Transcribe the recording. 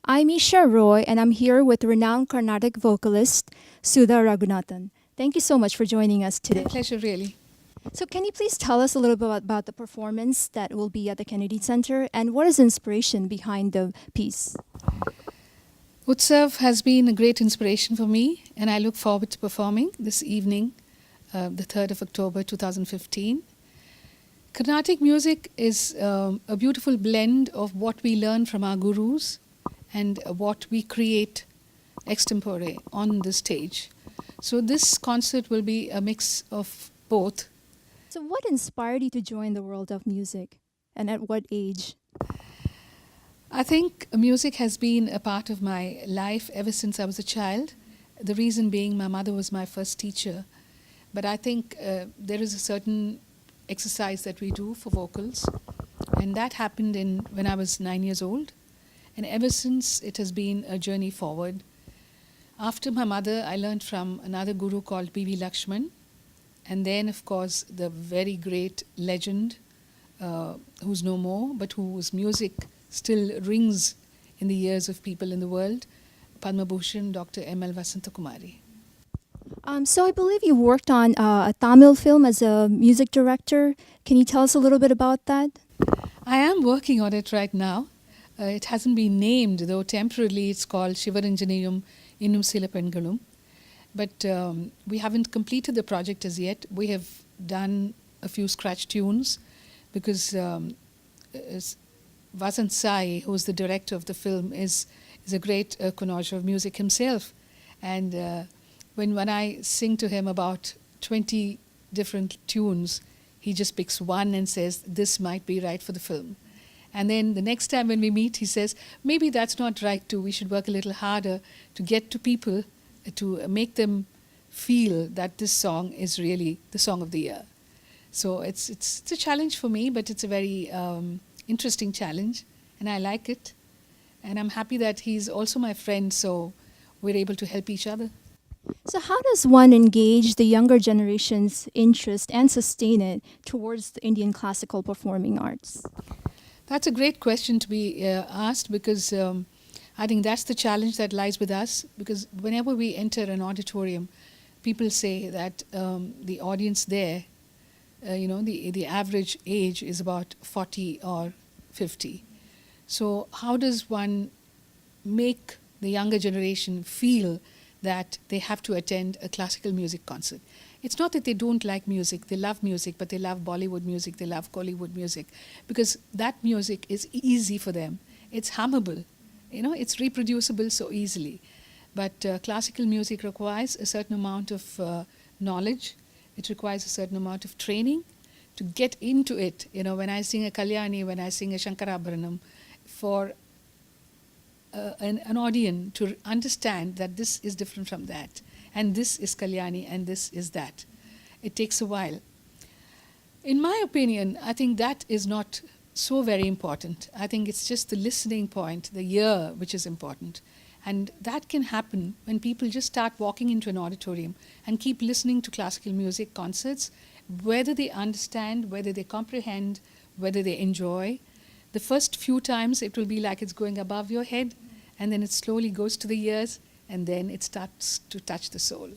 I'm Isha Roy, and I'm here with renowned Carnatic vocalist Sudha Raghunathan. Thank you so much for joining us today. My pleasure, really. So, can you please tell us a little bit about the performance that will be at the Kennedy Center, and what is the inspiration behind the piece? UTSAV has been a great inspiration for me, and I look forward to performing this evening, the 3rd of October 2015. Carnatic music is a beautiful blend of what we learn from our gurus and what we create extempore on the stage. So this concert will be a mix of both. So, what inspired you to join the world of music, and at what age? I think music has been a part of my life ever since I was a child. The reason being my mother was my first teacher. But I think there is a certain exercise that we do for vocals, and that happened when I was 9 years old. And ever since, it has been a journey forward. After my mother, I learned from another guru called B.V. Lakshman. And then, of course, the very great legend, who's no more, but whose music still rings in the ears of people in the world, Padma Bhushan, Dr. M.L. Vasantakumari. So, I believe you worked on a Tamil film as a music director. Can you tell us a little bit about that? I am working on it right now. It hasn't been named, though temporarily it's called Shivaranjaniyum Innum Sila Pengalum. But we haven't completed the project as yet. We have done a few scratch tunes because Vasant Sai, who's the director of the film, is a great connoisseur of music himself. And when I sing to him about 20 different tunes, he just picks one and says, this might be right for the film. And then the next time when we meet, he says, maybe that's not right too. We should work a little harder to get to people, to make them feel that this song is really the song of the year. So it's a challenge for me, but it's a very interesting challenge, and I like it. And I'm happy that he's also my friend, so we're able to help each other. So, how does one engage the younger generation's interest and sustain it towards the Indian classical performing arts? That's a great question to be asked, because I think that's the challenge that lies with us, because whenever we enter an auditorium, people say that the audience there, the average age is about 40 or 50. So how does one make the younger generation feel that they have to attend a classical music concert? It's not that they don't like music, they love music, but they love Bollywood music, they love Kollywood music, because that music is easy for them. It's hummable, it's reproducible so easily. But classical music requires a certain amount of knowledge. It requires a certain amount of training to get into it. When I sing a Kalyani, when I sing a Shankarabharanam, for an audience to understand that this is different from that, and this is Kalyani, and this is that. It takes a while. In my opinion, I think that is not so very important. I think it's just the listening point, the ear, which is important. And that can happen when people just start walking into an auditorium and keep listening to classical music concerts, whether they understand, whether they comprehend, whether they enjoy. The first few times it will be like it's going above your head, and then it slowly goes to the ears, and then it starts to touch the soul.